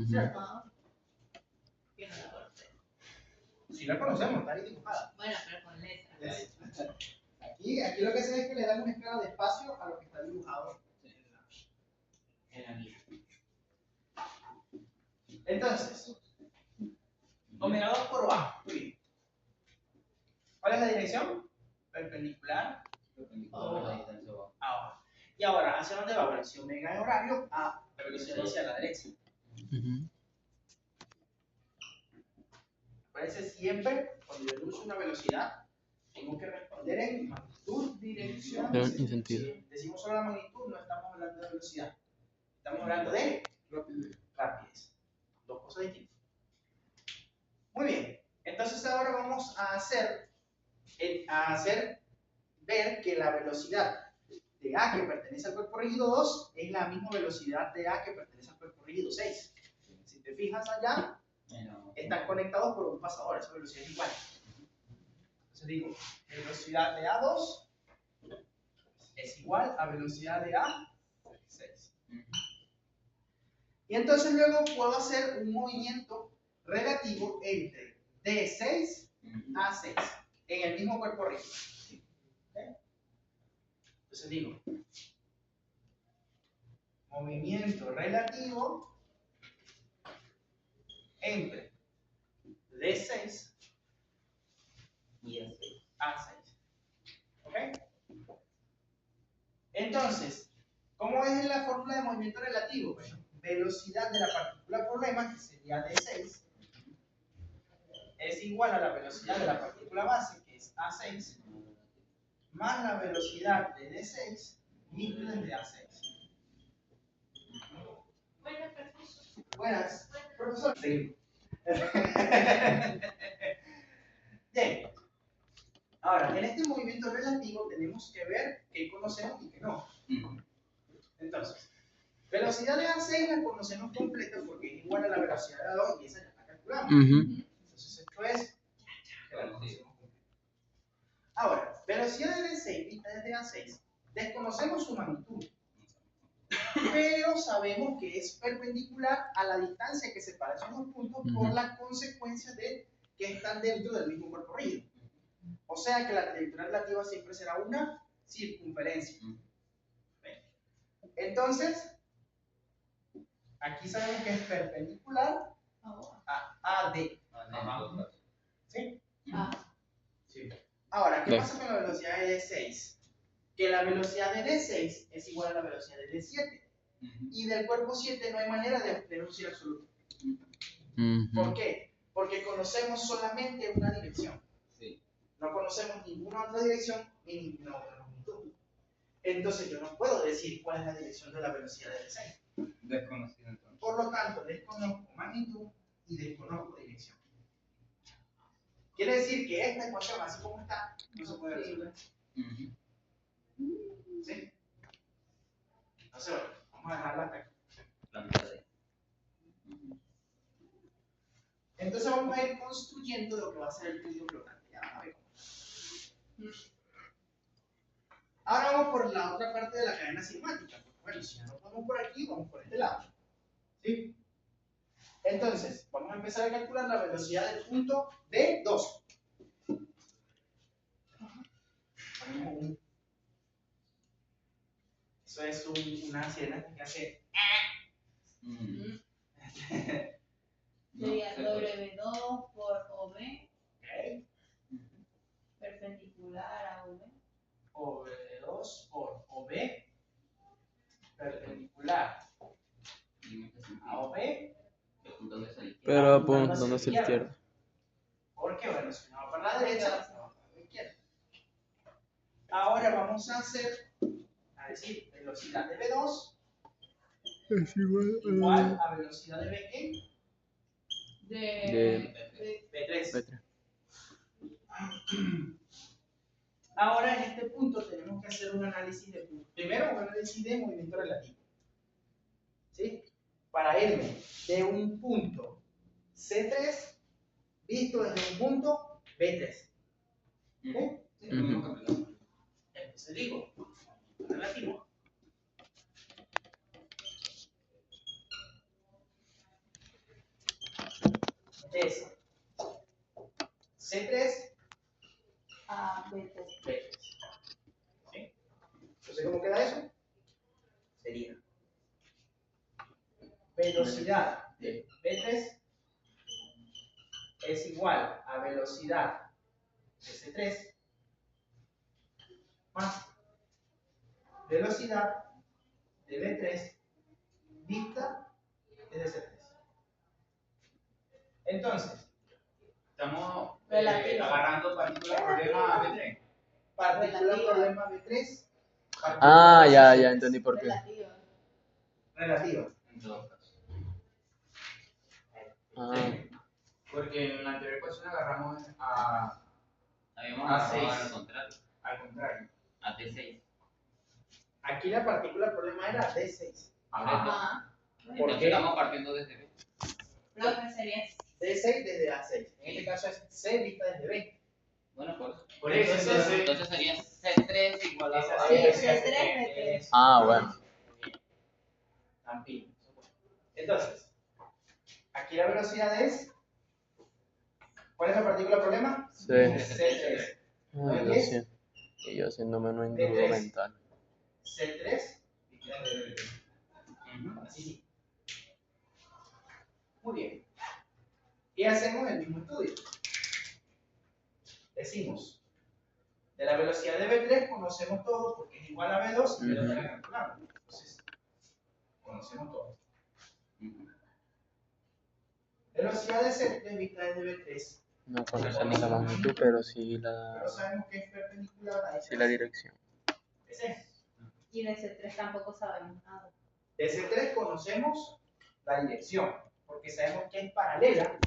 ¿cierto? Yo no la conozco. Si la conocemos, está ahí dibujada. Bueno, pero con letras. Aquí lo que se ve es que le dan una escala de espacio a lo que está dibujado en la guía. Entonces, omega 2 por OA. Muy bien. ¿Cuál es la dirección? Perpendicular a OA. Y ahora, ¿hacia dónde va? Bueno, si omega es horario, a la velocidad hacia la derecha. Parece siempre, cuando yo uso una velocidad, tengo que responder en magnitud, dirección y sentido. Si decimos solo la magnitud, no estamos hablando de velocidad. Estamos hablando de rapidez. Dos cosas distintas. Muy bien. Entonces ahora vamos a hacer ver que la velocidad de A que pertenece al cuerpo rígido 2 es la misma velocidad de A que pertenece al cuerpo rígido 6. Si te fijas allá, están conectados por un pasador, esa velocidad es igual. Entonces digo, velocidad de A2 es igual a velocidad de A6. Y entonces luego puedo hacer un movimiento relativo entre D6 a 6 en el mismo cuerpo rígido. ¿Okay? Entonces digo, movimiento relativo entre D6 y A6. ¿Ok? Entonces, ¿cómo es la fórmula de movimiento relativo? Bueno, velocidad de la partícula problema, que sería D6, es igual a la velocidad de la partícula base, que es A6, más la velocidad de D6 dividido entre A6. Buenas, profesor. Buenas, profesor. Seguimos. Bien. Ahora, en este movimiento relativo tenemos que ver qué conocemos y qué no. Entonces, velocidad de A6 la conocemos completa porque es igual a la velocidad de A2 y esa ya la calculamos. Entonces, esto es que la conocemos completa. Ahora, velocidad de D6 vista desde A6, desconocemos su magnitud, pero sabemos que es perpendicular a la distancia que separa esos dos puntos por las consecuencias de que están dentro del mismo cuerpo rígido. O sea que la trayectoria relativa siempre será una circunferencia. Entonces, aquí sabemos que es perpendicular a AD. ¿Sí? Sí. Ahora, ¿qué pasa con la velocidad de D6? Que la velocidad de D6 es igual a la velocidad de D7. Y del cuerpo 7 no hay manera de obtener un cero absoluto. ¿Por qué? Porque conocemos solamente una dirección. No conocemos ninguna otra dirección ni ninguna otra magnitud. Entonces yo no puedo decir cuál es la dirección de la velocidad de D6. Desconocido entonces. Por lo tanto, desconozco magnitud y desconozco dirección. Quiere decir que esta ecuación, así como está, no se puede resolver. ¿Sí? Entonces, bueno, vamos a dejarla hasta aquí. Entonces vamos a ir construyendo lo que va a ser el tuyo flotante. Ya van a ver cómo. Ahora vamos por la otra parte de la cadena cinemática. Porque, bueno, si ya no vamos por aquí, vamos por este lado. ¿Sí? Entonces, vamos a empezar a calcular la velocidad del punto D2. Eso es una sirena que hace. Sería W2 por OB. Okay. Perpendicular a OB. OB2 por OB. Perpendicular a OB. Pero apuntando hacia la izquierda. Porque, bueno, si no va para la derecha, no va para la izquierda. Ahora vamos a decir, velocidad de B2 Es igual a velocidad de B, ¿qué? de B3. Ahora en este punto tenemos que hacer un análisis de punto. Primero un análisis de movimiento relativo. ¿Sí? Para irme de un punto C3 visto desde un punto B3. ¿Ok? Entonces digo, relativo. es C3 A, B3. B3. ¿Sí? Entonces, ¿cómo queda eso? Sería velocidad de B3 es igual a velocidad de C3 más velocidad de B3 vista desde C3. Entonces, Estamos Relativo. agarrando partícula problema B3. partícula Relativa. problema B3. Ah, partícula ya, C3, ya entendí por qué. Relativa. Relativa. En todo caso. Ah, Porque en la anterior ecuación agarramos a Habíamos A agarrado 6. al contrario, al contrario. a T6. Aquí la partícula problema era D6. Ajá. ¿Por Entonces qué? estamos partiendo desde B. Lo que sería D6 desde A6. En este caso es C vista desde B. Bueno, por eso. Por eso, entonces. Entonces sería C3 igual a Esa Sí, es C3, B3. ah, bueno. También. Entonces, aquí la velocidad es. ¿Cuál es la partícula problema? Sí. C3. Ay, lo siento. Y yo haciéndome un engrudo mental. C3 vista desde B. Así sí. Muy bien. Y hacemos el mismo estudio. Decimos, de la velocidad de B3 conocemos todo porque es igual a B2 y B2 la calculamos. Entonces, conocemos todo. Velocidad de C3 vista desde B3. No conocemos la magnitud, pero sí Pero sabemos que es perpendicular a sí la dirección. ese. Y de C3 tampoco sabemos nada. De C3 conocemos la dirección, porque sabemos que es paralela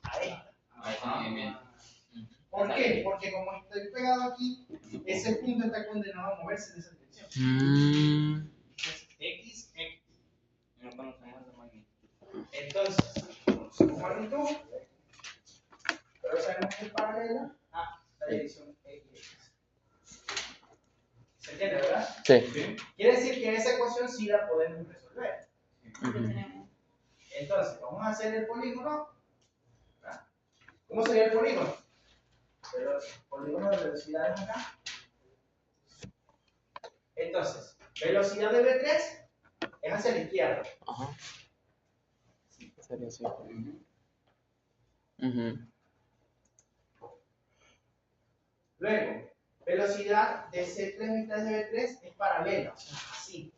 a esta. A ese movimiento. ¿Por qué? Porque como estoy pegado aquí, ese punto está condenado a moverse en esa dirección. Entonces, X, X. No conocemos la magnitud. Entonces, conocemos magnitud, pero sabemos que es paralela a la dirección X. ¿Se entiende, verdad? Sí. Quiere decir que esa ecuación sí la podemos resolver. Lo que tenemos. Entonces, vamos a hacer el polígono. ¿Verdad? ¿Cómo sería el polígono? Pero el polígono de velocidades acá. Entonces, velocidad de B3 es hacia la izquierda. Ajá. Sería así. Ujú. Luego, velocidad de C3 mitad de B3 es paralela, o sea, así.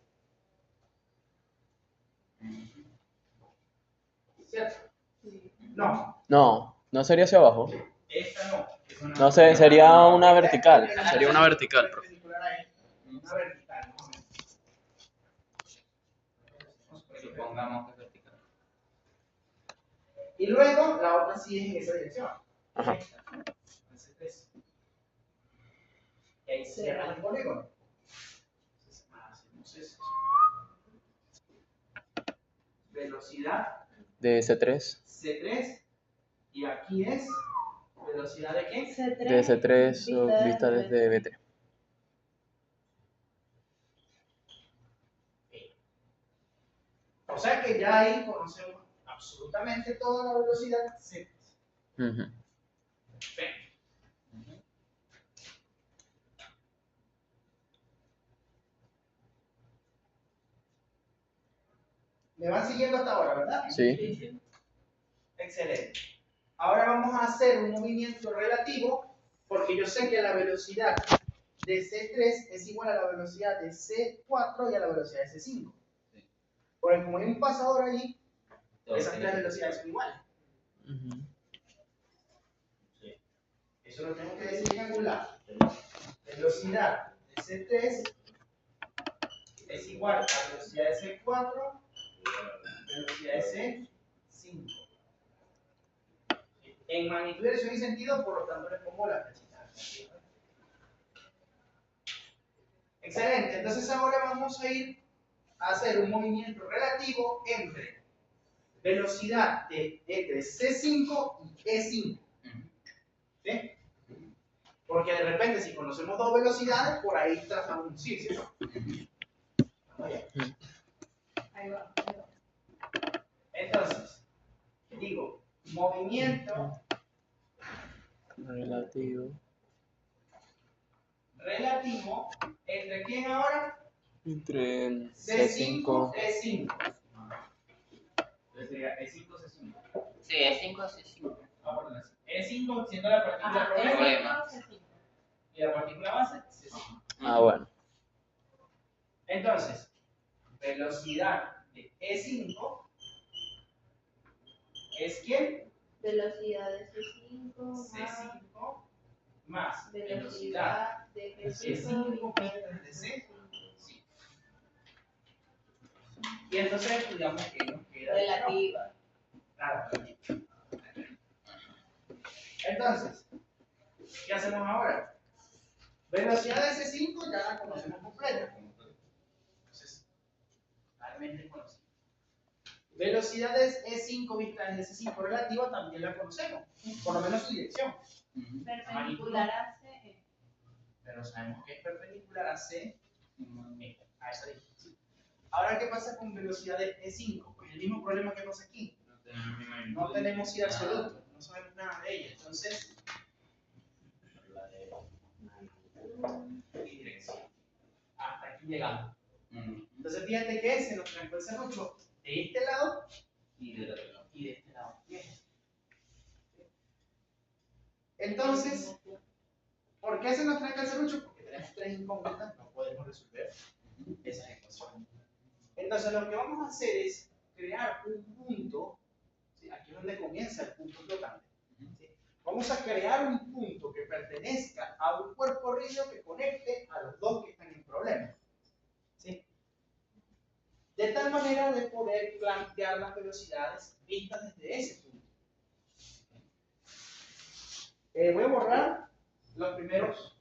¿Cierto? No, No sería hacia abajo. esta no. No sé, sería una vertical. Sería una vertical, profe. Perpendicular a esta. Una vertical, más o menos. Supongamos que es vertical. Y luego, la otra sí es en esa dirección. Ajá. Esta, ¿no? El C3. Y ahí cierra el polígono. Entonces, hacemos eso. Velocidad De C3. C3 y aquí es velocidad de qué? C3. De C3 o vista desde B3. O sea que ya ahí conocemos absolutamente toda la velocidad C3. Ujú. Perfecto. ¿Me van siguiendo hasta ahora, verdad? Sí. Excelente. Ahora vamos a hacer un movimiento relativo porque yo sé que la velocidad de C3 es igual a la velocidad de C4 y a la velocidad de C5. Porque como hay un pasador ahí, esas tres velocidades son iguales. Ujú. Eso lo tengo que decir en algún lado. Velocidad de C3 es igual a la velocidad de C4, velocidad de C5. En magnitud, dirección y sentido, por lo tanto le pongo la flechita. Excelente, entonces ahora vamos a ir a hacer un movimiento relativo entre velocidad entre C5 y E5. ¿Sí? Porque de repente si conocemos dos velocidades, por ahí trazamos un círculo. Ahí va. Entonces, digo, movimiento Relativo. relativo entre quién ahora? Entre C5, C5. E5. Entonces sería E5, C5. Sí, es 5, sí, 5. Vamos a poner así. E5 siendo la partícula Ajá, problema es C5. y la partícula base C5. Ah, bueno. Entonces, velocidad de E5 es ¿quién? Velocidad de C5 más C5 más velocidad velocidad de de C5 vistas de C. Sí. Y entonces estudiamos que nos queda relativa. Claro. Entonces, ¿qué hacemos ahora? Velocidad de C5 ya la conocemos completa. Entonces, realmente conocida. Velocidad de E5 vista desde C5 relativa también la conocemos, por lo menos su dirección. Perpendicular a CE. Pero sabemos que es perpendicular a C, a esa distancia. Ahora, ¿qué pasa con velocidad de E5? Pues el mismo problema que pasa aquí. No tenemos I absoluto, no sabemos nada de ella. Entonces, y dirección. Hasta aquí llegamos. Entonces, fíjate que se nos trancó el serrucho de este lado Y del otro lado. y de este lado. Bien. Entonces, ¿por qué se nos tranca el serrucho? Porque tenemos tres incógnitas, no podemos resolver esas ecuaciones. Entonces, lo que vamos a hacer es crear un punto, ¿sí? Aquí es donde comienza el punto flotante. ¿Sí? Vamos a crear un punto que pertenezca a un cuerpo rígido que conecte a los dos que están en problema. ¿Sí? De tal manera de poder plantear las velocidades vistas desde ese punto. Voy a borrar los primeros